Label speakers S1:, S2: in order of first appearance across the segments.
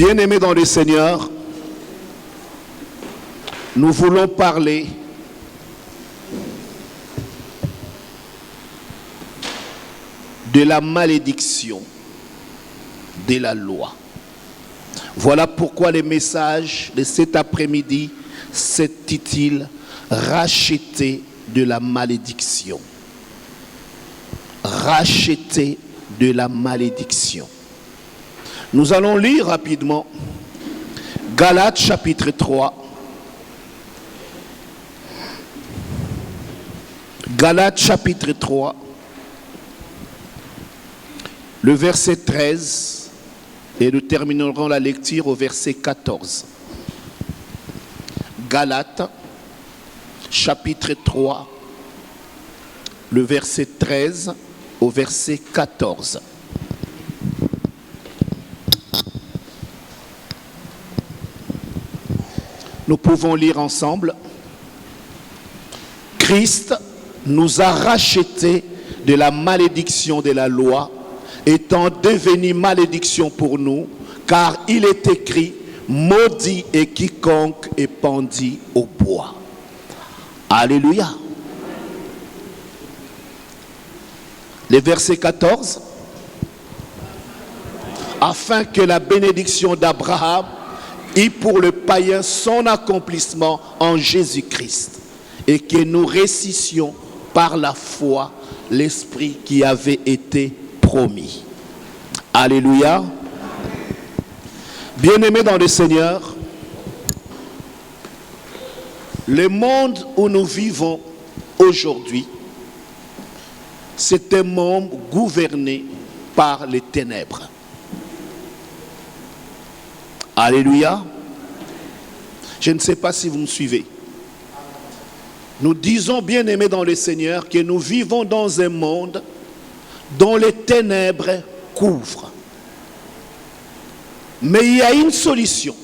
S1: Bien-aimés dans le Seigneur, nous voulons parler de la malédiction de la loi. Voilà pourquoi le message de cet après-midi s'intitule « Racheter de la malédiction ». Racheter de la malédiction. Nous allons lire rapidement Galates chapitre 3. Galates chapitre 3, le verset 13, et nous terminerons la lecture au verset 14. Galates chapitre 3, le verset 13 au verset 14. Nous pouvons lire ensemble. Christ nous a rachetés de la malédiction de la loi, étant devenu malédiction pour nous, car il est écrit, maudit est quiconque est pendu au bois. Alléluia. Le verset 14. Afin que la bénédiction d'Abraham ait pour le païen son accomplissement en Jésus-Christ, et que nous ressuscitions par la foi l'Esprit qui avait été promis. Alléluia. Bien-aimés dans le Seigneur, le monde où nous vivons aujourd'hui, c'est un monde gouverné par les ténèbres. Alléluia. Je ne sais pas si vous me suivez. Nous disons, bien-aimés dans le Seigneur, que nous vivons dans un monde dont les ténèbres couvrent. Mais il y a une solution.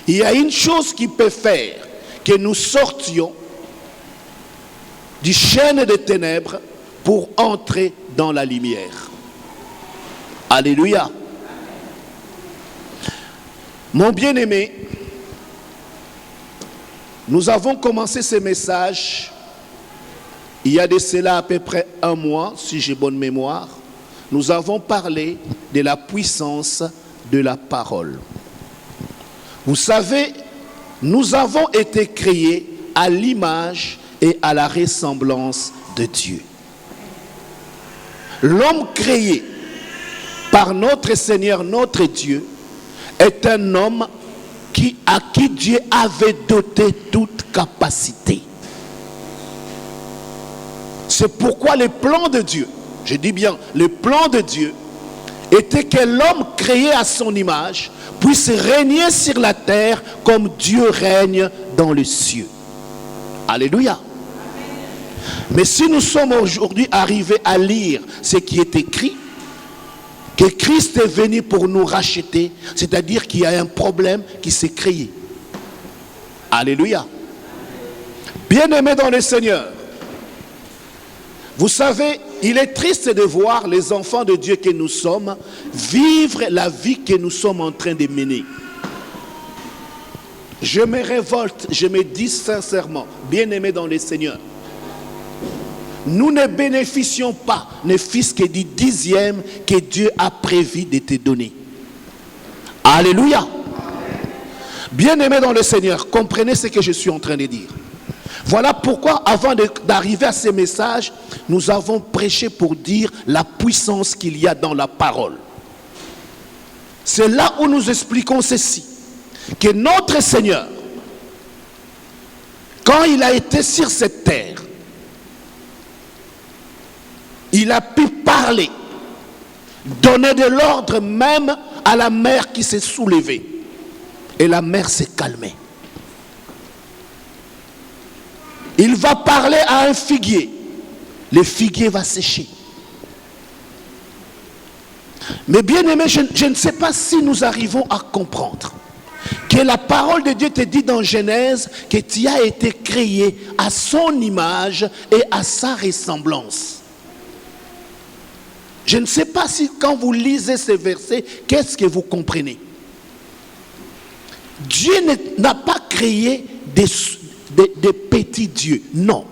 S1: Il y a une chose qui peut faire que nous sortions du chêne des ténèbres pour entrer dans la lumière. Alléluia. Mon bien-aimé, nous avons commencé ce message il y a de cela à peu près un mois, si j'ai bonne mémoire. Nous avons parlé de la puissance de la parole. Vous savez, nous avons été créés à l'image et à la ressemblance de Dieu. L'homme créé par notre Seigneur, notre Dieu, est un homme à qui Dieu avait doté toute capacité. C'est pourquoi le plan de Dieu, je dis bien le plan de Dieu, était que l'homme créé à son image puisse régner sur la terre comme Dieu règne dans les cieux. Alléluia. Mais si nous sommes aujourd'hui arrivés à lire ce qui est écrit, que Christ est venu pour nous racheter, c'est-à-dire qu'il y a un problème qui s'est créé. Alléluia. Bien-aimés dans le Seigneur, vous savez, il est triste de voir les enfants de Dieu que nous sommes vivre la vie que nous sommes en train de mener. Je me révolte, je me dis sincèrement, bien-aimés dans le Seigneur, nous ne bénéficions pas, ne fût-ce que du 10e que Dieu a prévu de te donner. Alléluia. Bien-aimés dans le Seigneur, comprenez ce que je suis en train de dire. Voilà pourquoi, avant d'arriver à ce message, nous avons prêché pour dire la puissance qu'il y a dans la parole. C'est là où nous expliquons ceci, que notre Seigneur, quand il a été sur cette terre, il a pu parler, donner de l'ordre même à la mer qui s'est soulevée. Et la mer s'est calmée. Il va parler à un figuier. Le figuier va sécher. Mais bien aimé, je ne sais pas si nous arrivons à comprendre que la parole de Dieu te dit dans Genèse que tu as été créé à son image et à sa ressemblance. Je ne sais pas si quand vous lisez ces versets, qu'est-ce que vous comprenez? Dieu n'a pas créé des petits dieux. Non.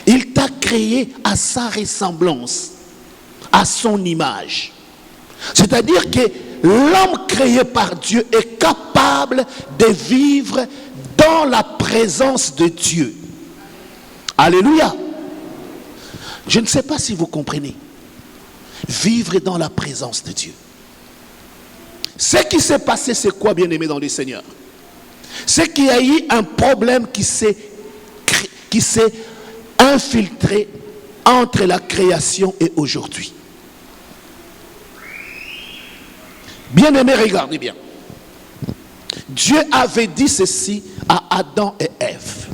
S1: Il t'a créé à sa ressemblance, à son image. C'est-à-dire que l'homme créé par Dieu est capable de vivre dans la présence de Dieu. Alléluia. Je ne sais pas si vous comprenez. Vivre dans la présence de Dieu. Ce qui s'est passé, c'est quoi, bien-aimé dans le Seigneur? C'est qu'il y a eu un problème qui s'est infiltré entre la création et aujourd'hui. Bien-aimé, regardez bien. Dieu avait dit ceci à Adam et Ève.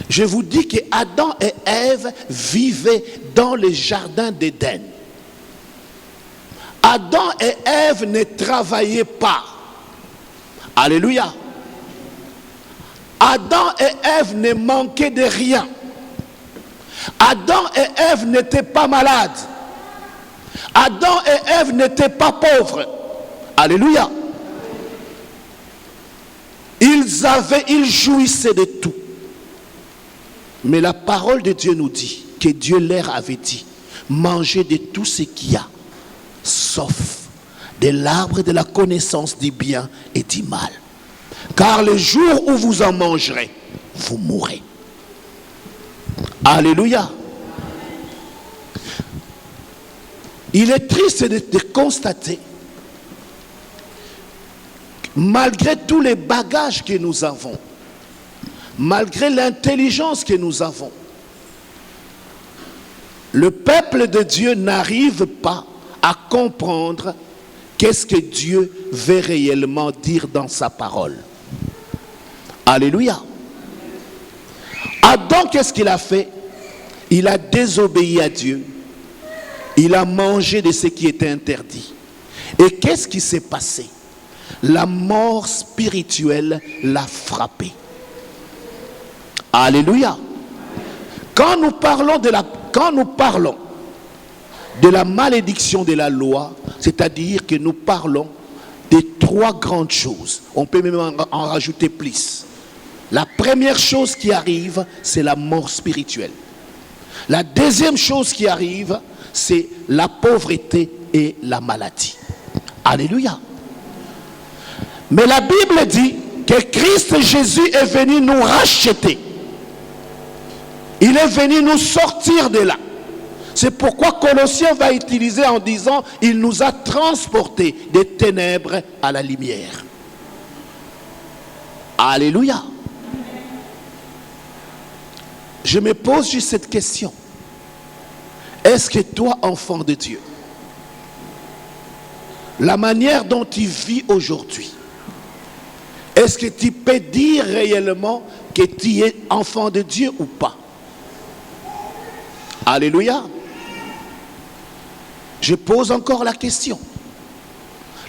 S1: Je vous dis que Adam et Ève vivaient dans le jardin d'Éden. Adam et Ève ne travaillaient pas. Alléluia. Adam et Ève ne manquaient de rien. Adam et Ève n'étaient pas malades. Adam et Ève n'étaient pas pauvres. Alléluia. Ils jouissaient de tout. Mais la parole de Dieu nous dit que Dieu leur avait dit, mangez de tout ce qu'il y a, sauf de l'arbre de la connaissance du bien et du mal. Car le jour où vous en mangerez, vous mourrez. Alléluia. Il est triste de constater, malgré tous les bagages que nous avons, malgré l'intelligence que nous avons, le peuple de Dieu n'arrive pas à comprendre qu'est-ce que Dieu veut réellement dire dans sa parole. Alléluia. Adam, qu'est-ce qu'il a fait? Il a désobéi à Dieu. Il a mangé de ce qui était interdit. Et qu'est-ce qui s'est passé? La mort spirituelle l'a frappé. Alléluia. Quand nous parlons de la malédiction de la loi, c'est-à-dire que nous parlons de trois grandes choses. On peut même en rajouter plus. La première chose qui arrive, c'est la mort spirituelle. La deuxième chose qui arrive, c'est la pauvreté et la maladie. Alléluia. Mais la Bible dit que Christ Jésus est venu nous racheter. Il est venu nous sortir de là. C'est pourquoi Colossiens va utiliser en disant, il nous a transportés des ténèbres à la lumière. Alléluia. Je me pose juste cette question. Est-ce que toi, enfant de Dieu, la manière dont tu vis aujourd'hui, est-ce que tu peux dire réellement que tu es enfant de Dieu ou pas? Alléluia. Je pose encore la question.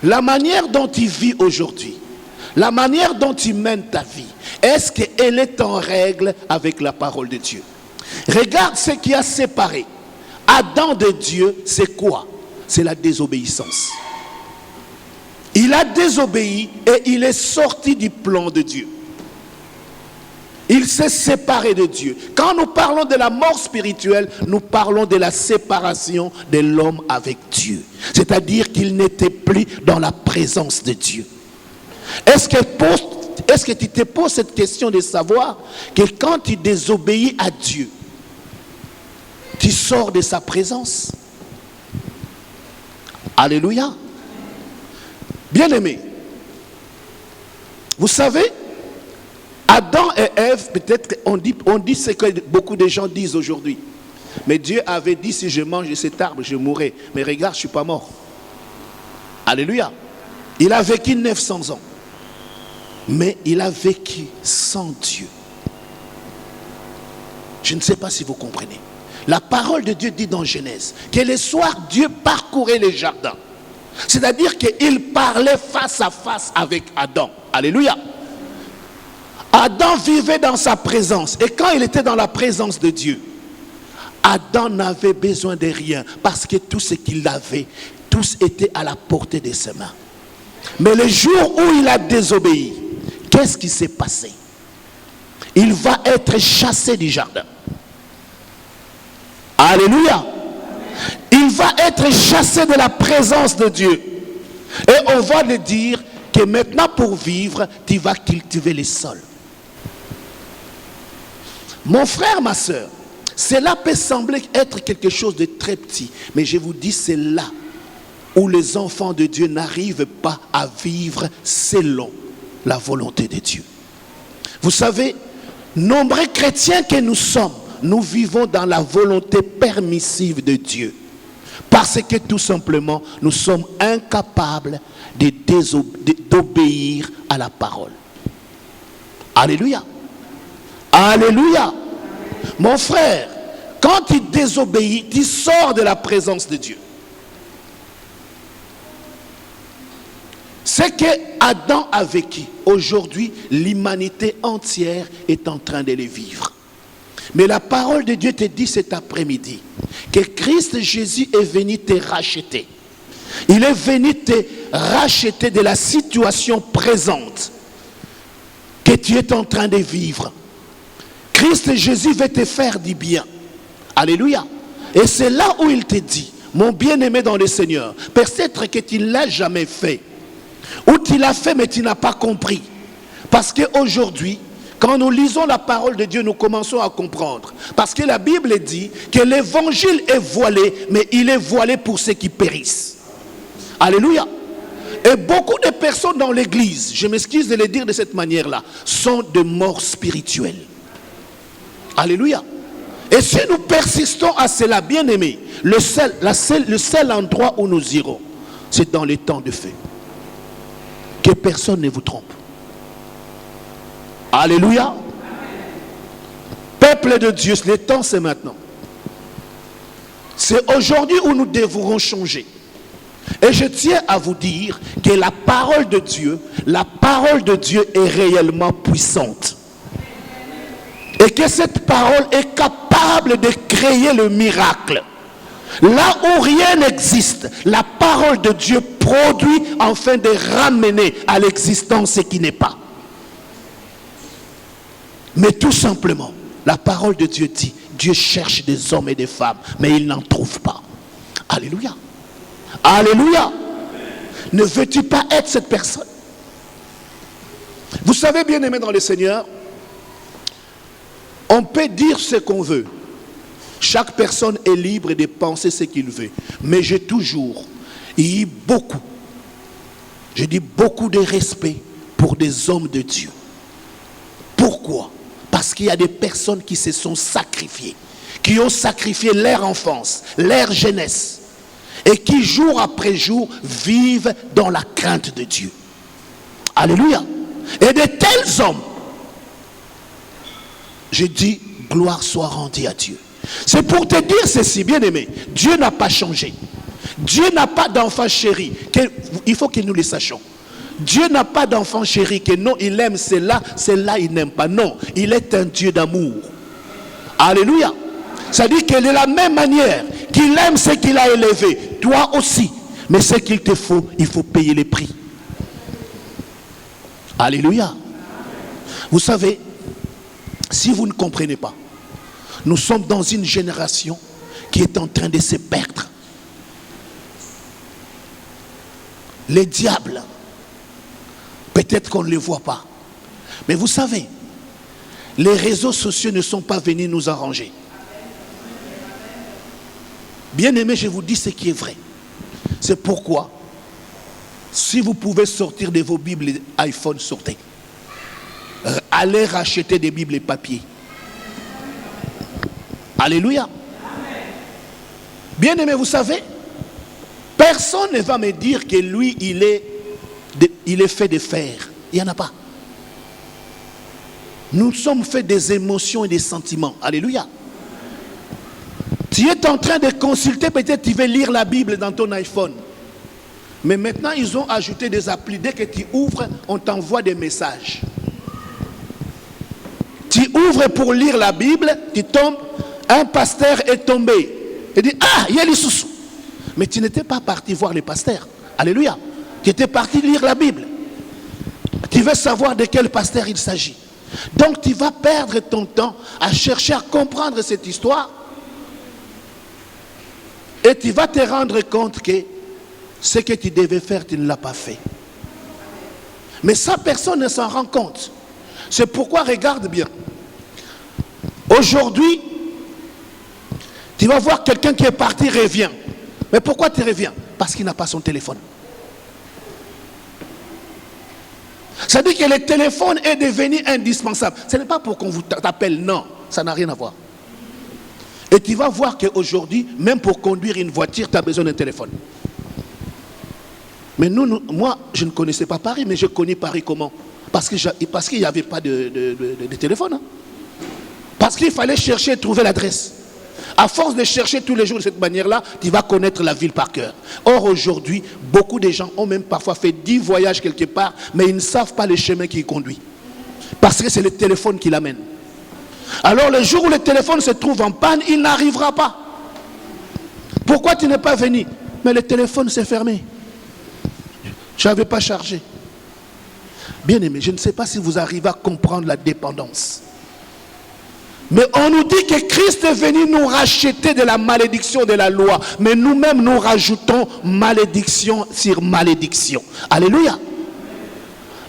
S1: La manière dont tu vis aujourd'hui, la manière dont tu mènes ta vie, est-ce qu'elle est en règle avec la parole de Dieu? Regarde ce qui a séparé Adam de Dieu, c'est quoi? C'est la désobéissance. Il a désobéi et il est sorti du plan de Dieu. Il s'est séparé de Dieu. Quand nous parlons de la mort spirituelle, nous parlons de la séparation de l'homme avec Dieu. C'est-à-dire qu'il n'était plus dans la présence de Dieu. Est-ce que tu te poses cette question de savoir que quand tu désobéis à Dieu, tu sors de sa présence? Alléluia. Bien-aimé, vous savez, Adam et Ève, peut-être on dit ce que beaucoup de gens disent aujourd'hui. Mais Dieu avait dit, si je mange de cet arbre, je mourrai. Mais regarde, je ne suis pas mort. Alléluia. Il a vécu 900 ans. Mais il a vécu sans Dieu. Je ne sais pas si vous comprenez. La parole de Dieu dit dans Genèse que le soir, Dieu parcourait les jardins. C'est-à-dire qu'il parlait face à face avec Adam. Alléluia. Adam vivait dans sa présence. Et quand il était dans la présence de Dieu, Adam n'avait besoin de rien. Parce que tout ce qu'il avait, tous était à la portée de ses mains. Mais le jour où il a désobéi, qu'est-ce qui s'est passé? Il va être chassé du jardin. Alléluia. Il va être chassé de la présence de Dieu. Et on va lui dire que maintenant pour vivre, tu vas cultiver les sols. Mon frère, ma soeur, cela peut sembler être quelque chose de très petit. Mais je vous dis, c'est là où les enfants de Dieu n'arrivent pas à vivre selon la volonté de Dieu. Vous savez, nombreux chrétiens que nous sommes, nous vivons dans la volonté permissive de Dieu. Parce que tout simplement, nous sommes incapables d'obéir à la parole. Alléluia. Alléluia. Mon frère, quand tu désobéis, tu sors de la présence de Dieu. C'est que Adam a vécu. Aujourd'hui, l'humanité entière est en train de le vivre. Mais la parole de Dieu te dit cet après-midi que Christ Jésus est venu te racheter. Il est venu te racheter de la situation présente que tu es en train de vivre. Christ Jésus veut te faire du bien. Alléluia. Et c'est là où il te dit, mon bien-aimé dans le Seigneur, peut-être que tu ne l'as jamais fait. Ou tu l'as fait mais tu n'as pas compris. Parce qu'aujourd'hui, quand nous lisons la parole de Dieu, nous commençons à comprendre. Parce que la Bible dit que l'évangile est voilé, mais il est voilé pour ceux qui périssent. Alléluia. Et beaucoup de personnes dans l'église, je m'excuse de le dire de cette manière-là, sont de morts spirituels. Alléluia. Et si nous persistons à cela, bien aimé, le seul endroit où nous irons, c'est dans les temps de feu. Que personne ne vous trompe. Alléluia. Peuple de Dieu, le temps c'est maintenant. C'est aujourd'hui où nous devrons changer. Et je tiens à vous dire que la parole de Dieu est réellement puissante. Et que cette parole est capable de créer le miracle. Là où rien n'existe, la parole de Dieu produit afin de ramener à l'existence ce qui n'est pas. Mais tout simplement, la parole de Dieu dit, Dieu cherche des hommes et des femmes, mais il n'en trouve pas. Alléluia. Alléluia. Ne veux-tu pas être cette personne? Vous savez, bien aimé dans le Seigneur, on peut dire ce qu'on veut. Chaque personne est libre de penser ce qu'il veut. Mais j'ai toujours eu beaucoup de respect pour des hommes de Dieu. Pourquoi? Parce qu'il y a des personnes qui se sont sacrifiées, qui ont sacrifié leur enfance, leur jeunesse, et qui jour après jour vivent dans la crainte de Dieu. Alléluia. Et de tels hommes, je dis, gloire soit rendue à Dieu. C'est pour te dire ceci, bien aimé, Dieu n'a pas changé. Dieu n'a pas d'enfant chéri. Il faut que nous le sachions. Dieu n'a pas d'enfant chéri que non, il aime cela, il n'aime pas. Non, il est un Dieu d'amour. Alléluia. Ça dit que de la même manière qu'il aime ce qu'il a élevé, toi aussi. Mais ce qu'il te faut, il faut payer les prix. Alléluia. Vous savez, si vous ne comprenez pas, nous sommes dans une génération qui est en train de se perdre. Les diables, peut-être qu'on ne les voit pas. Mais vous savez, les réseaux sociaux ne sont pas venus nous arranger. Bien aimé, je vous dis ce qui est vrai. C'est pourquoi, si vous pouvez sortir de vos Bibles et iPhone, sortez. Allez racheter des Bibles et papier. Alléluia. Bien aimé, vous savez, personne ne va me dire que lui, il est fait de fer. Il n'y en a pas. Nous sommes faits des émotions et des sentiments. Alléluia. Tu es en train de consulter, peut-être tu veux lire la Bible dans ton iPhone. Mais maintenant, ils ont ajouté des applis. Dès que tu ouvres, on t'envoie des messages. Tu ouvres pour lire la Bible, tu tombes, un pasteur est tombé. Il dit, ah, il y a les sous. Mais tu n'étais pas parti voir les pasteurs. Alléluia. Tu étais parti lire la Bible. Tu veux savoir de quel pasteur il s'agit. Donc tu vas perdre ton temps à chercher à comprendre cette histoire. Et tu vas te rendre compte que ce que tu devais faire, tu ne l'as pas fait. Mais ça, personne ne s'en rend compte. C'est pourquoi, regarde bien. Aujourd'hui, tu vas voir quelqu'un qui est parti, revient. Mais pourquoi tu reviens? Parce qu'il n'a pas son téléphone. Ça dit que le téléphone est devenu indispensable. Ce n'est pas pour qu'on vous t'appelle, non. Ça n'a rien à voir. Et tu vas voir qu'aujourd'hui, même pour conduire une voiture, tu as besoin d'un téléphone. Mais moi, je ne connaissais pas Paris, mais je connais Paris comment? Parce qu'il n'y avait pas de téléphone. Hein. Parce qu'il fallait chercher et trouver l'adresse. À force de chercher tous les jours de cette manière-là, tu vas connaître la ville par cœur. Or, aujourd'hui, beaucoup de gens ont même parfois fait 10 voyages quelque part, mais ils ne savent pas le chemin qui y conduit. Parce que c'est le téléphone qui l'amène. Alors, le jour où le téléphone se trouve en panne, il n'arrivera pas. Pourquoi tu n'es pas venu? Mais le téléphone s'est fermé. Je n'avais pas chargé. Bien aimé, je ne sais pas si vous arrivez à comprendre la dépendance. Mais on nous dit que Christ est venu nous racheter de la malédiction de la loi. Mais nous-mêmes, nous rajoutons malédiction sur malédiction. Alléluia.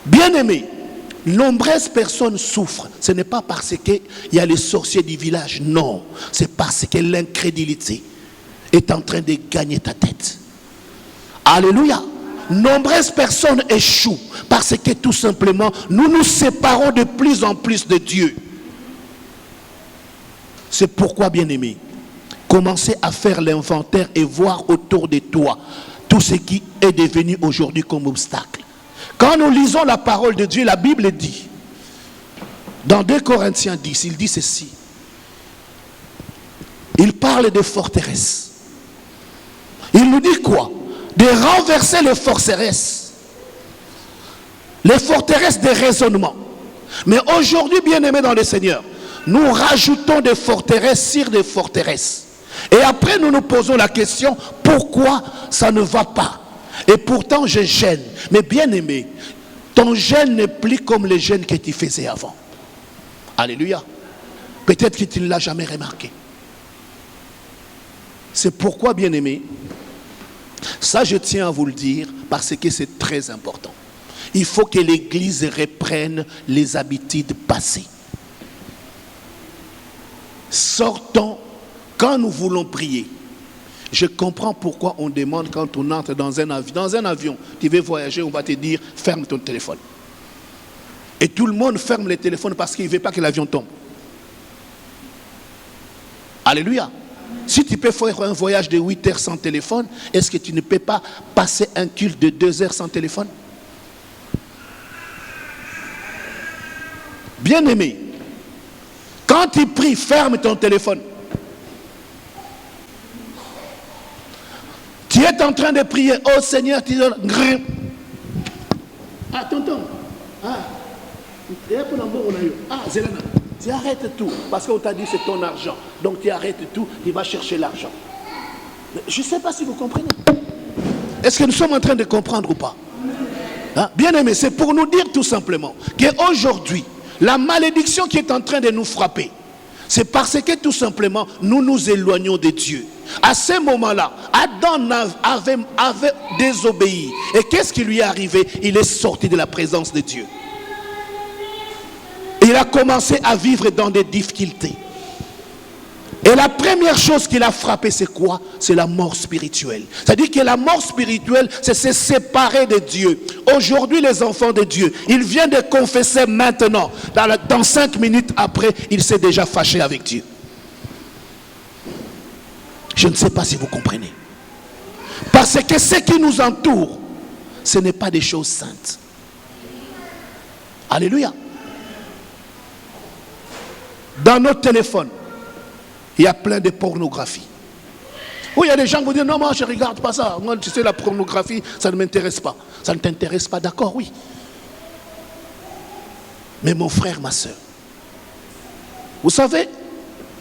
S1: Bien-aimés, nombreuses personnes souffrent. Ce n'est pas parce qu'il y a les sorciers du village. Non. C'est parce que l'incrédulité est en train de gagner ta tête. Alléluia. Nombreuses personnes échouent parce que tout simplement, nous nous séparons de plus en plus de Dieu. C'est pourquoi, bien-aimé, commencez à faire l'inventaire et voir autour de toi tout ce qui est devenu aujourd'hui comme obstacle. Quand nous lisons la parole de Dieu, la Bible dit, dans 2 Corinthiens 10, il dit ceci. Il parle de forteresses. Il nous dit quoi? De renverser les forteresses. Les forteresses des raisonnements. Mais aujourd'hui, bien-aimés dans le Seigneur, nous rajoutons des forteresses sur des forteresses. Et après, nous nous posons la question, pourquoi ça ne va pas? Et pourtant, je gêne. Mais bien aimé, ton gêne n'est plus comme les gênes que tu faisais avant. Alléluia. Peut-être que tu ne l'as jamais remarqué. C'est pourquoi, bien aimé, ça je tiens à vous le dire parce que c'est très important. Il faut que l'Église reprenne les habitudes passées. Sortons quand nous voulons prier. Je comprends pourquoi on demande quand on entre dans un avion. Dans un avion, tu veux voyager, on va te dire ferme ton téléphone. Et tout le monde ferme les téléphones parce qu'il ne veut pas que l'avion tombe. Alléluia. Si tu peux faire un voyage de 8 heures sans téléphone, est-ce que tu ne peux pas passer un culte de 2 heures sans téléphone? Bien-aimé, quand tu pries, ferme ton téléphone. Tu es en train de prier, oh Seigneur, tu dis, ah, tonton, Zelena, tu arrêtes tout, parce qu'on t'a dit c'est ton argent, donc tu arrêtes tout, tu vas chercher l'argent. Je ne sais pas si vous comprenez. Est-ce que nous sommes en train de comprendre ou pas? Hein? Bien aimé, c'est pour nous dire tout simplement qu'aujourd'hui, la malédiction qui est en train de nous frapper, c'est parce que tout simplement, nous nous éloignons de Dieu. À ce moment-là, Adam avait désobéi. Et qu'est-ce qui lui est arrivé? Il est sorti de la présence de Dieu. Il a commencé à vivre dans des difficultés. Et la première chose qui l'a frappé, c'est quoi? C'est la mort spirituelle. C'est-à-dire que la mort spirituelle, c'est se séparer de Dieu. Aujourd'hui, les enfants de Dieu, il vient de confesser maintenant. Dans 5 minutes après, il s'est déjà fâché avec Dieu. Je ne sais pas si vous comprenez. Parce que ce qui nous entoure, ce n'est pas des choses saintes. Alléluia. Dans notre téléphone, il y a plein de pornographie. Oui, il y a des gens qui vous disent, non, moi je ne regarde pas ça. Moi, tu sais, la pornographie, ça ne m'intéresse pas. Ça ne t'intéresse pas, d'accord, oui. Mais mon frère, ma soeur, vous savez,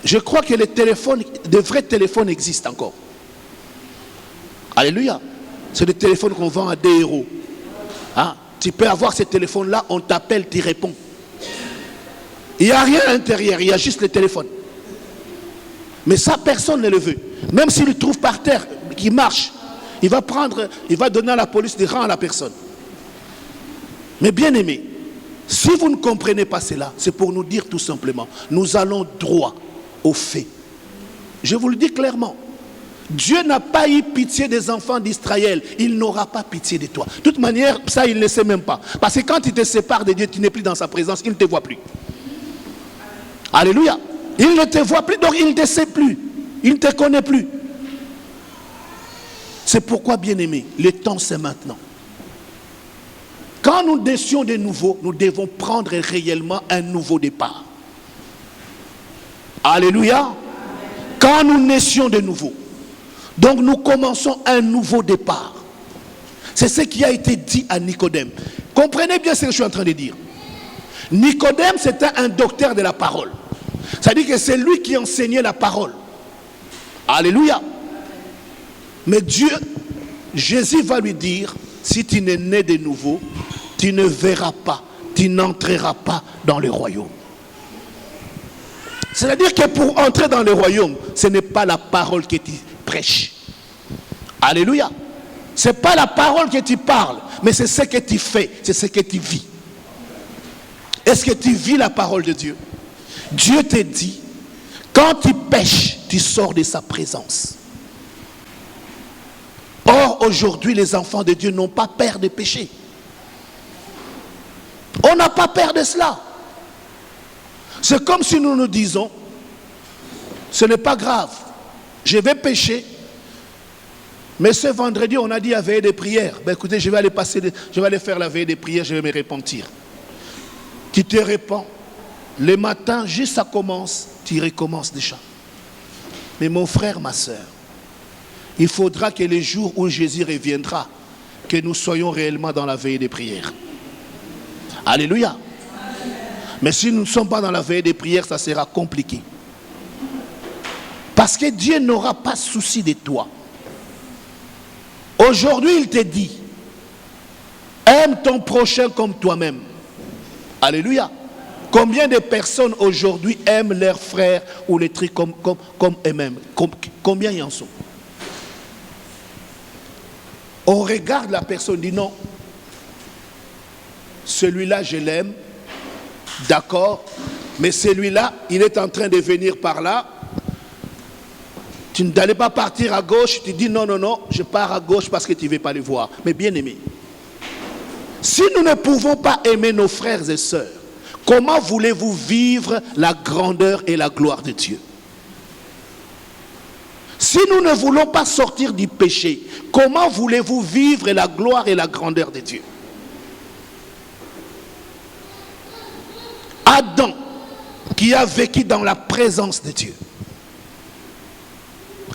S1: je crois que les téléphones, de vrais téléphones existent encore. Alléluia. C'est des téléphones qu'on vend à 2 €. Hein? tu peux avoir ce téléphone-là, on t'appelle, tu réponds. Il n'y a rien à l'intérieur, il y a juste le téléphone. Mais ça, personne ne le veut. Même s'il le trouve par terre, qui marche, il va donner à la police des rangs à la personne. Mais bien aimé, si vous ne comprenez pas cela, c'est pour nous dire tout simplement, nous allons droit au fait. Je vous le dis clairement. Dieu n'a pas eu pitié des enfants d'Israël. Il n'aura pas pitié de toi. De toute manière, ça, il ne le sait même pas. Parce que quand il te sépare de Dieu, tu n'es plus dans sa présence, il ne te voit plus. Alléluia. Il ne te voit plus, donc il ne te sait plus. Il ne te connaît plus. C'est pourquoi, bien-aimé, le temps c'est maintenant. Quand nous naissions de nouveau, nous devons prendre réellement un nouveau départ. Alléluia. Quand nous naissions de nouveau, donc nous commençons un nouveau départ. C'est ce qui a été dit à Nicodème. Comprenez bien ce que je suis en train de dire. Nicodème, c'était un docteur de la parole. C'est-à-dire que c'est lui qui enseignait la parole. Alléluia. Mais Dieu, Jésus va lui dire, si tu n'es né de nouveau, tu ne verras pas, tu n'entreras pas dans le royaume. C'est-à-dire que pour entrer dans le royaume, ce n'est pas la parole que tu prêches. Alléluia. Ce n'est pas la parole que tu parles, mais c'est ce que tu fais, c'est ce que tu vis. Est-ce que tu vis la parole de Dieu? Dieu te dit, quand tu pêches, tu sors de sa présence. Or, aujourd'hui, les enfants de Dieu n'ont pas peur de pécher. On n'a pas peur de cela. C'est comme si nous nous disons, ce n'est pas grave, je vais pécher, mais ce vendredi, on a dit à veiller des prières. Ben écoutez, je vais aller faire la veille des prières, je vais me repentir. Tu te repens. Le matin, juste ça commence, tu recommences déjà. Mais mon frère, ma soeur, il faudra que les jours où Jésus reviendra, que nous soyons réellement dans la veille des prières. Alléluia. Mais si nous ne sommes pas dans la veille des prières, ça sera compliqué. Parce que Dieu n'aura pas souci de toi. Aujourd'hui, il te dit, aime ton prochain comme toi-même. Alléluia. Combien de personnes aujourd'hui aiment leurs frères ou les trucs comme eux-mêmes? Combien y en sont? On regarde la personne, dit non, celui-là je l'aime, d'accord, mais celui-là, il est en train de venir par là. Tu n'allais pas partir à gauche, tu dis non, non, non, je pars à gauche parce que tu ne veux pas le voir. Mais bien aimé, si nous ne pouvons pas aimer nos frères et sœurs, comment voulez-vous vivre la grandeur et la gloire de Dieu? Si nous ne voulons pas sortir du péché, comment voulez-vous vivre la gloire et la grandeur de Dieu? Adam, qui a vécu dans la présence de Dieu,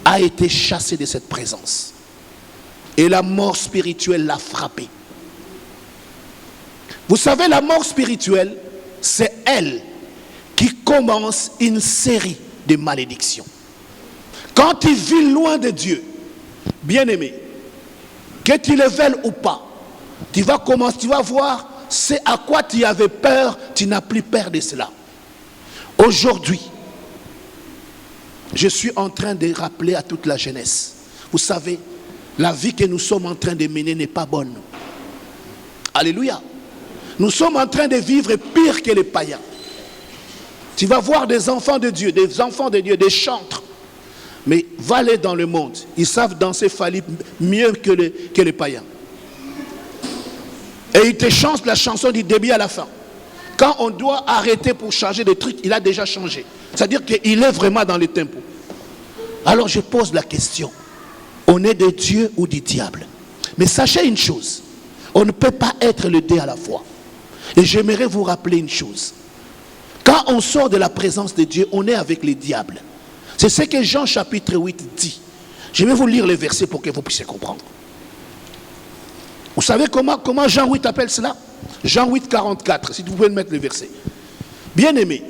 S1: a été chassé de cette présence. Et la mort spirituelle l'a frappé. Vous savez, la mort spirituelle, c'est elle qui commence une série de malédictions. Quand tu vis loin de Dieu, bien-aimé, que tu le veuilles ou pas, tu vas voir, c'est à quoi tu avais peur, tu n'as plus peur de cela. Aujourd'hui, je suis en train de rappeler à toute la jeunesse, vous savez, la vie que nous sommes en train de mener n'est pas bonne. Alléluia. Nous sommes en train de vivre pire que les païens. Tu vas voir des enfants de Dieu, des chantres. Mais va aller dans le monde, ils savent danser Fali mieux que les païens. Et ils te chantent la chanson du début à la fin. Quand on doit arrêter pour changer des trucs, il a déjà changé. C'est-à-dire qu'il est vraiment dans le tempo. Alors je pose la question, on est de Dieu ou du diable? Mais sachez une chose, on ne peut pas être les deux à la fois. Et j'aimerais vous rappeler une chose. Quand on sort de la présence de Dieu, on est avec les diables. C'est ce que Jean chapitre 8 dit. Je vais vous lire les versets pour que vous puissiez comprendre. Vous savez comment Jean 8 appelle cela? Jean 8, 44, si vous pouvez mettre les versets. Bien-aimés,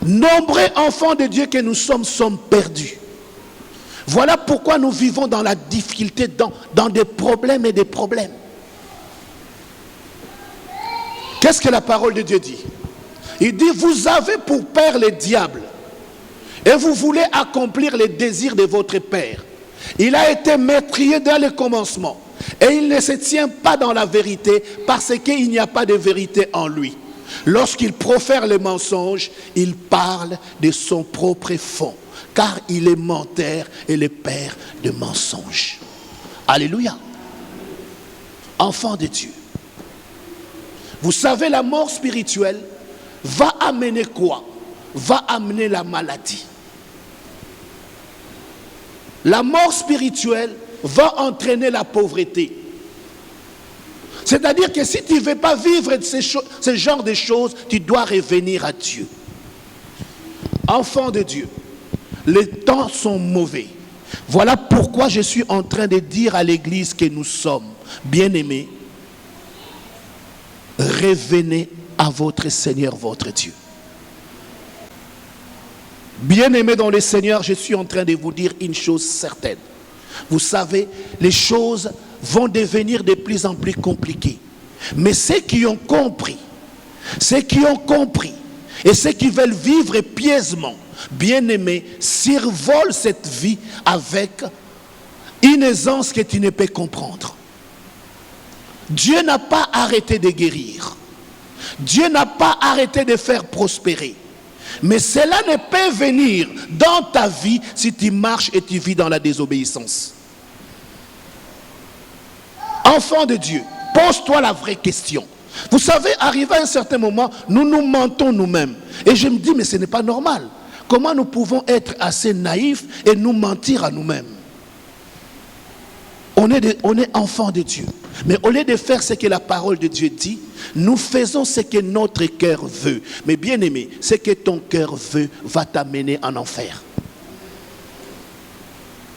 S1: nombreux enfants de Dieu que nous sommes perdus. Voilà pourquoi nous vivons dans la difficulté, dans des problèmes et des problèmes. Qu'est-ce que la parole de Dieu dit? Il dit, vous avez pour père le diable et vous voulez accomplir les désirs de votre père. Il a été meurtrier dès le commencement et il ne se tient pas dans la vérité parce qu'il n'y a pas de vérité en lui. Lorsqu'il profère les mensonges, il parle de son propre fond, car il est menteur et le père de mensonges. Alléluia. Enfant de Dieu. Vous savez, la mort spirituelle va amener quoi? Va amener la maladie. La mort spirituelle va entraîner la pauvreté. C'est-à-dire que si tu ne veux pas vivre ce genre de choses, tu dois revenir à Dieu. Enfant de Dieu, les temps sont mauvais. Voilà pourquoi je suis en train de dire à l'église que nous sommes bien-aimés. Revenez à votre Seigneur, votre Dieu. Bien-aimés dans le Seigneur, je suis en train de vous dire une chose certaine. Vous savez, les choses vont devenir de plus en plus compliquées. Mais ceux qui ont compris, et ceux qui veulent vivre pieusement, bien-aimés, survolent cette vie avec une aisance que tu ne peux comprendre. Dieu n'a pas arrêté de guérir. Dieu n'a pas arrêté de faire prospérer. Mais cela ne peut venir dans ta vie si tu marches et tu vis dans la désobéissance. Enfant de Dieu, pose-toi la vraie question. Vous savez, arrivé à un certain moment, nous nous mentons nous-mêmes. Et je me dis, mais ce n'est pas normal. Comment nous pouvons être assez naïfs et nous mentir à nous-mêmes? On est enfants de Dieu. Mais au lieu de faire ce que la parole de Dieu dit, nous faisons ce que notre cœur veut. Mais bien aimé, ce que ton cœur veut va t'amener en enfer.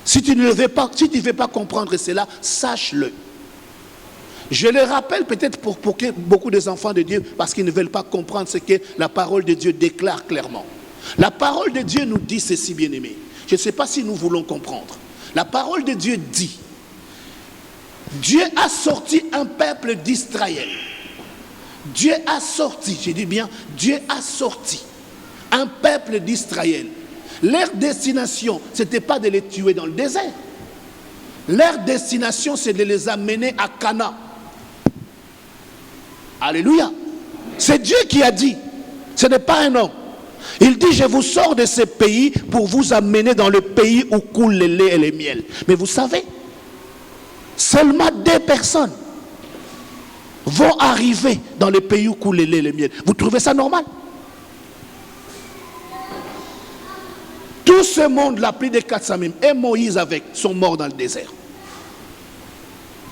S1: Si tu ne veux pas comprendre cela, sache-le. Je le rappelle peut-être pour beaucoup des enfants de Dieu, parce qu'ils ne veulent pas comprendre ce que la parole de Dieu déclare clairement. La parole de Dieu nous dit ceci, bien aimé. Je ne sais pas si nous voulons comprendre. La parole de Dieu dit, Dieu a sorti un peuple d'Israël. Dieu a sorti, je dis bien, Dieu a sorti un peuple d'Israël. Leur destination, ce n'était pas de les tuer dans le désert. Leur destination, c'est de les amener à Canaan. Alléluia. C'est Dieu qui a dit. Ce n'est pas un homme. Il dit, je vous sors de ce pays pour vous amener dans le pays où coule le lait et le miel. Mais vous savez, seulement 2 personnes vont arriver dans le pays où coule le lait et le miel. Vous trouvez ça normal? Tout ce monde-là, plus de 400 000, et Moïse avec, sont morts dans le désert.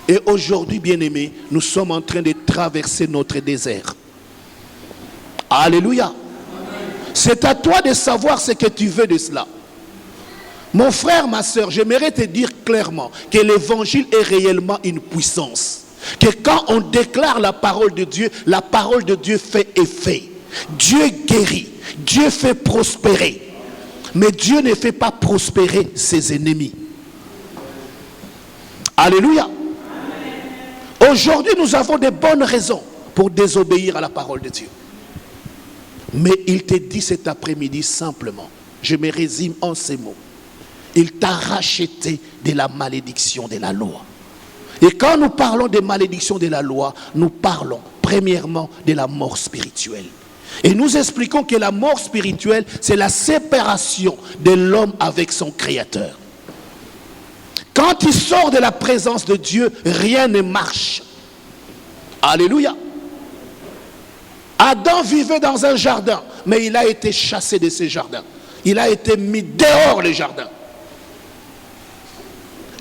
S1: Et aujourd'hui, bien-aimés, nous sommes en train de traverser notre désert. Alléluia. C'est à toi de savoir ce que tu veux de cela. Mon frère, ma soeur, j'aimerais te dire clairement que l'évangile est réellement une puissance. Que quand on déclare la parole de Dieu fait effet. Dieu guérit, Dieu fait prospérer. Mais Dieu ne fait pas prospérer ses ennemis. Alléluia. Aujourd'hui, nous avons de bonnes raisons pour désobéir à la parole de Dieu. Mais il te dit cet après-midi simplement, je me résume en ces mots. Il t'a racheté de la malédiction de la loi. Et quand nous parlons de malédiction de la loi, nous parlons premièrement de la mort spirituelle. Et nous expliquons que la mort spirituelle, c'est la séparation de l'homme avec son Créateur. Quand il sort de la présence de Dieu, rien ne marche. Alléluia. Adam vivait dans un jardin, mais il a été chassé de ce jardin. Il a été mis dehors le jardin.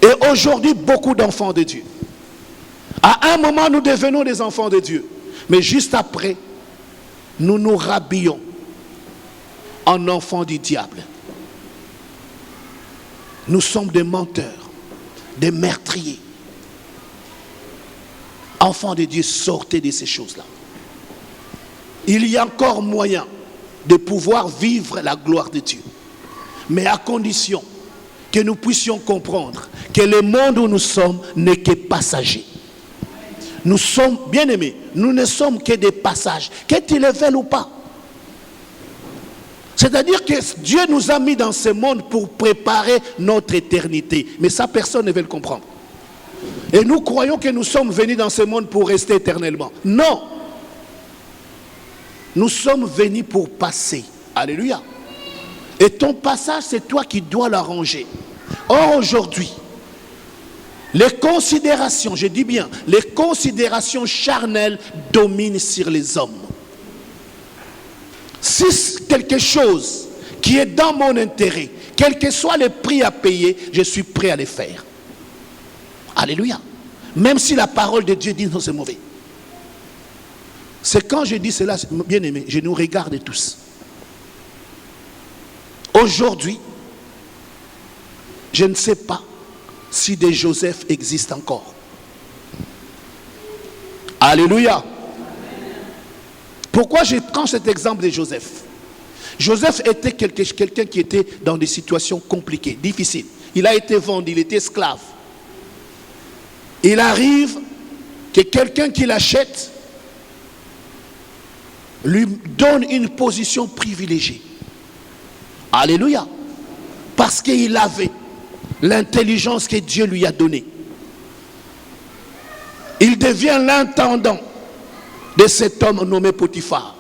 S1: Et aujourd'hui, beaucoup d'enfants de Dieu. À un moment, nous devenons des enfants de Dieu. Mais juste après, nous nous rhabillons en enfants du diable. Nous sommes des menteurs, des meurtriers. Enfants de Dieu, sortez de ces choses-là. Il y a encore moyen de pouvoir vivre la gloire de Dieu. Mais à condition que nous puissions comprendre que le monde où nous sommes n'est que passager. Nous sommes, bien aimés, nous ne sommes que des passages, qu'ils le veulent ou pas. C'est-à-dire que Dieu nous a mis dans ce monde pour préparer notre éternité. Mais ça, personne ne veut le comprendre. Et nous croyons que nous sommes venus dans ce monde pour rester éternellement. Non. Nous sommes venus pour passer. Alléluia. Et ton passage, c'est toi qui dois l'arranger. Or, aujourd'hui, les considérations, je dis bien, les considérations charnelles dominent sur les hommes. Si quelque chose qui est dans mon intérêt, quel que soit le prix à payer, je suis prêt à le faire. Alléluia. Même si la parole de Dieu dit non, c'est mauvais. C'est quand je dis cela, bien aimé, je nous regarde tous. Aujourd'hui, je ne sais pas si des Joseph existent encore. Alléluia. Pourquoi je prends cet exemple de Joseph? Joseph était quelqu'un qui était dans des situations compliquées, difficiles. Il a été vendu, il était esclave. Il arrive que quelqu'un qui l'achète lui donne une position privilégiée. Alléluia. Parce qu'il avait l'intelligence que Dieu lui a donnée. Il devient l'intendant de cet homme nommé Potiphar.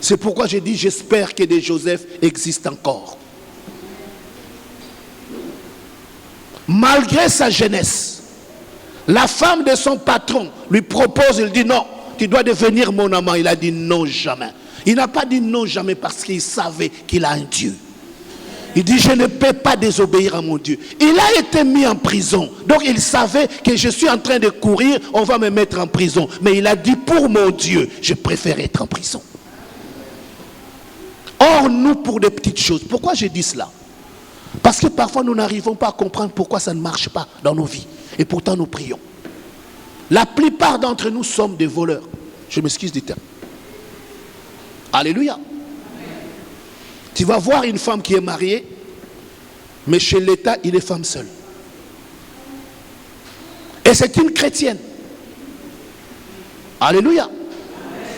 S1: C'est pourquoi j'ai dit, j'espère que des Joseph existent encore. Malgré sa jeunesse, la femme de son patron lui propose, il dit non, tu dois devenir mon amant. Il a dit non, jamais. Il n'a pas dit non, jamais parce qu'il savait qu'il a un Dieu. Il dit, je ne peux pas désobéir à mon Dieu. Il a été mis en prison. Donc il savait que je suis en train de courir, on va me mettre en prison. Mais il a dit, pour mon Dieu, je préfère être en prison. Or, nous, pour des petites choses, pourquoi j'ai dit cela? Parce que parfois, nous n'arrivons pas à comprendre pourquoi ça ne marche pas dans nos vies. Et pourtant, nous prions. La plupart d'entre nous sommes des voleurs. Je m'excuse du terme. Alléluia. Tu vas voir une femme qui est mariée, mais chez l'État, il est femme seule. Et c'est une chrétienne. Alléluia.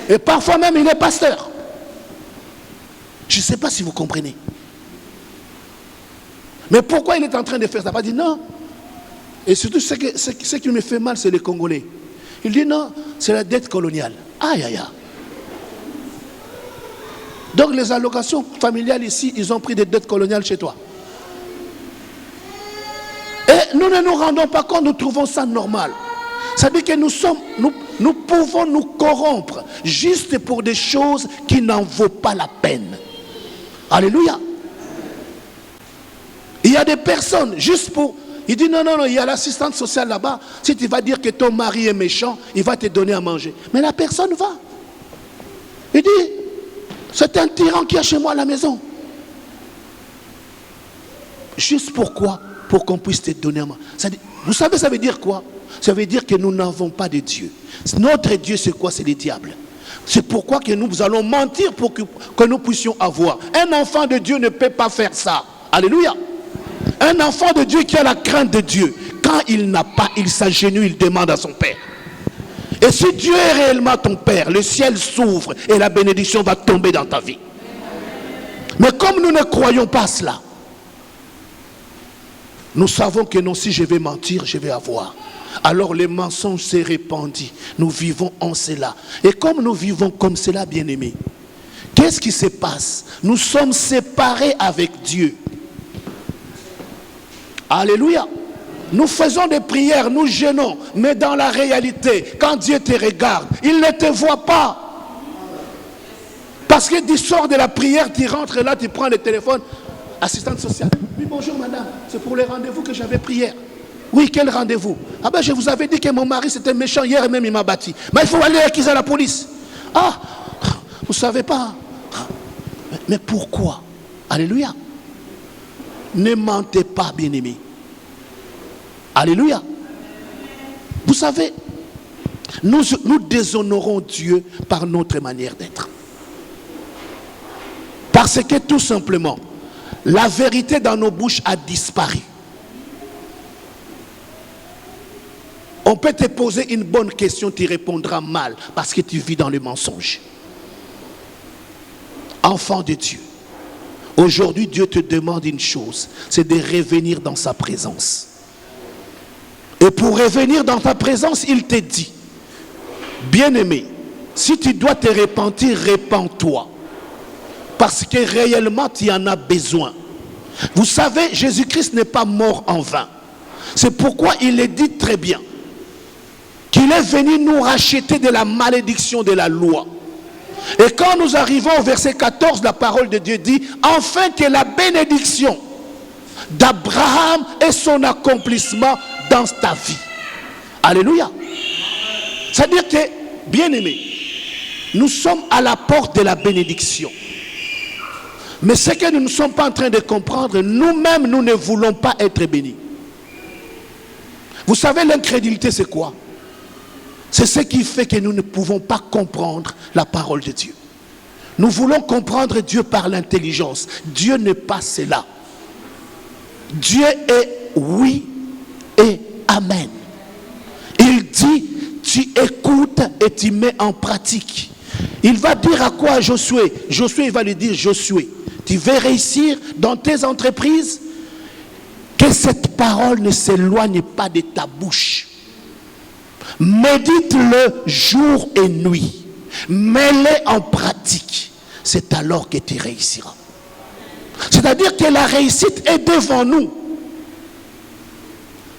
S1: Et parfois même, il est pasteur. Je ne sais pas si vous comprenez. Mais pourquoi il est en train de faire ça? Il n'a pas dit non. Et surtout, ce qui me fait mal, c'est les Congolais. Il dit non, c'est la dette coloniale. Aïe, aïe, aïe. Donc les allocations familiales ici, ils ont pris des dettes coloniales chez toi. Et nous ne nous rendons pas compte, nous trouvons ça normal. Ça veut dire que nous pouvons nous corrompre juste pour des choses qui n'en vaut pas la peine. Alléluia. Il y a des personnes, juste pour... Il dit non, non, non, il y a l'assistante sociale là-bas. Si tu vas dire que ton mari est méchant, il va te donner à manger. Mais la personne va. Il dit... C'est un tyran qui est chez moi à la maison. Juste pourquoi? Pour qu'on puisse te donner à moi. Vous savez, ça veut dire quoi? Ça veut dire que nous n'avons pas de Dieu. Notre Dieu, c'est quoi? C'est le diable. C'est pourquoi que nous allons mentir pour que nous puissions avoir. Un enfant de Dieu ne peut pas faire ça. Alléluia. Un enfant de Dieu qui a la crainte de Dieu, quand il n'a pas, il s'agenouille, il demande à son Père. Et si Dieu est réellement ton Père, le ciel s'ouvre et la bénédiction va tomber dans ta vie. Mais comme nous ne croyons pas cela, nous savons que non, si je vais mentir, je vais avoir. Alors les mensonges s'est répandu. Nous vivons en cela. Et comme nous vivons comme cela, bien-aimés, qu'est-ce qui se passe? Nous sommes séparés avec Dieu. Alléluia. Nous faisons des prières, nous jeûnons, mais dans la réalité, quand Dieu te regarde, il ne te voit pas. Parce que tu sors de la prière, tu rentres là, tu prends le téléphone, assistante sociale. Oui, bonjour madame, c'est pour les rendez-vous que j'avais pris hier. Oui, quel rendez-vous? Ah ben je vous avais dit que mon mari c'était méchant, hier même il m'a battu. Mais il faut aller accuser à la police. Ah, vous ne savez pas. Mais pourquoi? Alléluia. Ne mentez pas, bien-aimés. Alléluia. Vous savez, nous déshonorons Dieu par notre manière d'être. Parce que tout simplement, la vérité dans nos bouches a disparu. On peut te poser une bonne question, tu répondras mal parce que tu vis dans le mensonge. Enfant de Dieu, aujourd'hui Dieu te demande une chose, c'est de revenir dans sa présence. Et pour revenir dans ta présence, il te dit, bien-aimé, si tu dois te repentir, repens-toi. Parce que réellement, tu en as besoin. Vous savez, Jésus-Christ n'est pas mort en vain. C'est pourquoi il est dit très bien qu'il est venu nous racheter de la malédiction de la loi. Et quand nous arrivons au verset 14, la parole de Dieu dit, afin que la bénédiction d'Abraham ait son accomplissement dans ta vie. Alléluia. C'est-à-dire que, bien-aimés, nous sommes à la porte de la bénédiction. Mais ce que nous ne sommes pas en train de comprendre, nous-mêmes, nous ne voulons pas être bénis. Vous savez, l'incrédulité, c'est quoi? C'est ce qui fait que nous ne pouvons pas comprendre la parole de Dieu. Nous voulons comprendre Dieu par l'intelligence. Dieu n'est pas cela. Dieu est oui et amen. Il dit, tu écoutes et tu mets en pratique. Il va dire à quoi Josué? Josué, il va lui dire, Josué, tu veux réussir dans tes entreprises? Que cette parole ne s'éloigne pas de ta bouche. Médite-le jour et nuit. Mets-le en pratique. C'est alors que tu réussiras. C'est-à-dire que la réussite est devant nous.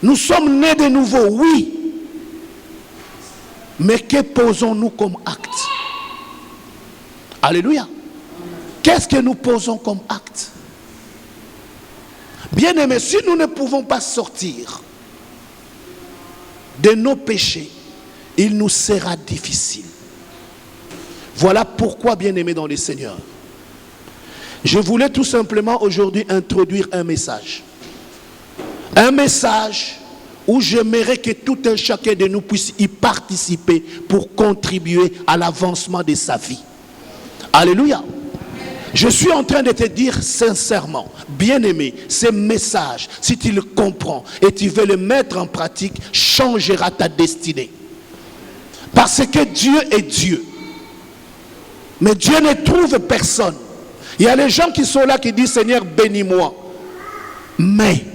S1: Nous sommes nés de nouveau, oui. Mais que posons-nous comme acte? Alléluia. Qu'est-ce que nous posons comme acte? Bien-aimés, si nous ne pouvons pas sortir de nos péchés, il nous sera difficile. Voilà pourquoi, bien-aimés dans le Seigneur, je voulais tout simplement aujourd'hui introduire un message. Un message où j'aimerais que tout un chacun de nous puisse y participer pour contribuer à l'avancement de sa vie. Alléluia. Je suis en train de te dire sincèrement, bien-aimé, ce message, si tu le comprends et tu veux le mettre en pratique, changera ta destinée. Parce que Dieu est Dieu. Mais Dieu ne trouve personne. Il y a les gens qui sont là qui disent, Seigneur, bénis-moi. Mais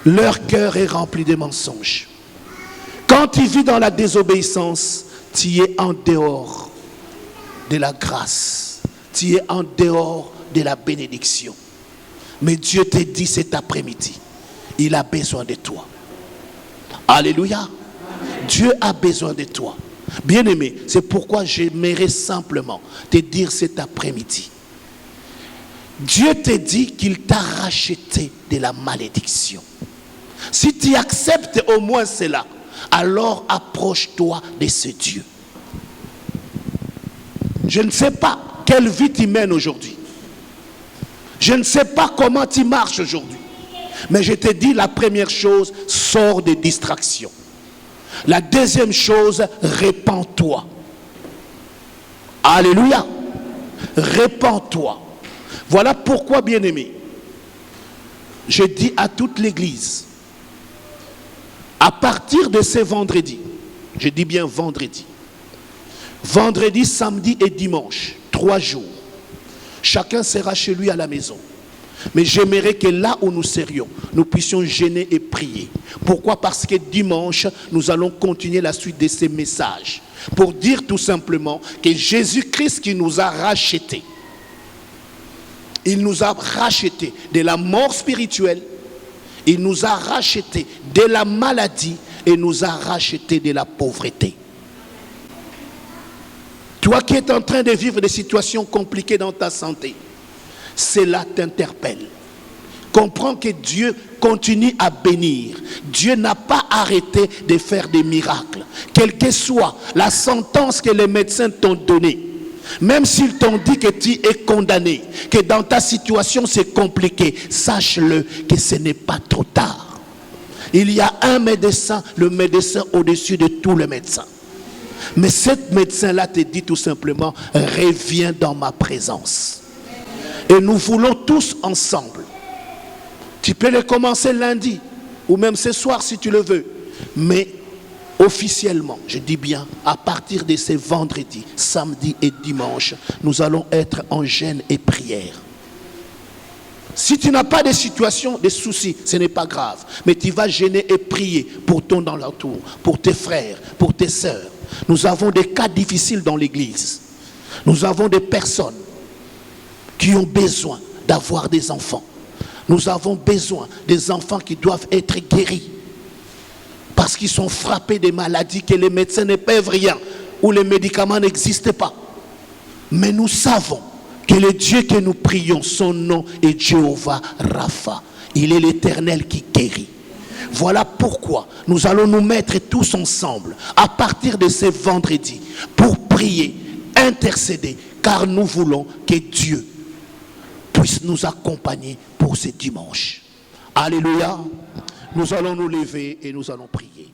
S1: leur cœur est rempli de mensonges. Quand tu vis dans la désobéissance, tu es en dehors de la grâce. Tu es en dehors de la bénédiction. Mais Dieu te dit cet après-midi, il a besoin de toi. Alléluia. Dieu a besoin de toi. Bien-aimé, c'est pourquoi j'aimerais simplement te dire cet après-midi. Dieu te dit qu'il t'a racheté de la malédiction. Si tu acceptes au moins cela, alors approche-toi de ce Dieu. Je ne sais pas quelle vie tu mènes aujourd'hui. Je ne sais pas comment tu marches aujourd'hui. Mais je te dis la première chose, sors des distractions. La deuxième chose, répands-toi. Alléluia. Répands-toi. Voilà pourquoi, bien-aimé, je dis à toute l'église, à partir de ce vendredi, je dis bien vendredi, vendredi, samedi et dimanche, 3 jours, chacun sera chez lui à la maison. Mais j'aimerais que là où nous serions, nous puissions jeûner et prier. Pourquoi? Parce que dimanche, nous allons continuer la suite de ces messages. Pour dire tout simplement que Jésus-Christ qui nous a rachetés, il nous a rachetés de la mort spirituelle, il nous a rachetés de la maladie et nous a rachetés de la pauvreté. Toi qui es en train de vivre des situations compliquées dans ta santé, cela t'interpelle. Comprends que Dieu continue à bénir. Dieu n'a pas arrêté de faire des miracles. Quelle que soit la sentence que les médecins t'ont donnée, même s'ils t'ont dit que tu es condamné, que dans ta situation c'est compliqué, sache-le que ce n'est pas trop tard. Il y a un médecin, le médecin au-dessus de tous les médecins. Mais cet médecin-là te dit tout simplement, reviens dans ma présence. Et nous voulons tous ensemble. Tu peux le commencer lundi, ou même ce soir si tu le veux. Mais officiellement, je dis bien, à partir de ces vendredis, samedi et dimanche, nous allons être en jeûne et prière. Si tu n'as pas de situation, de soucis, ce n'est pas grave. Mais tu vas jeûner et prier pour ton entour, pour tes frères, pour tes sœurs. Nous avons des cas difficiles dans l'église. Nous avons des personnes qui ont besoin d'avoir des enfants. Nous avons besoin des enfants qui doivent être guéris. Parce qu'ils sont frappés des maladies que les médecins ne peuvent rien, où les médicaments n'existent pas. Mais nous savons que le Dieu que nous prions, son nom est Jéhovah Rapha. Il est l'Éternel qui guérit. Voilà pourquoi nous allons nous mettre tous ensemble à partir de ce vendredi pour prier, intercéder, car nous voulons que Dieu puisse nous accompagner pour ce dimanche. Alléluia. Nous allons nous lever et nous allons prier.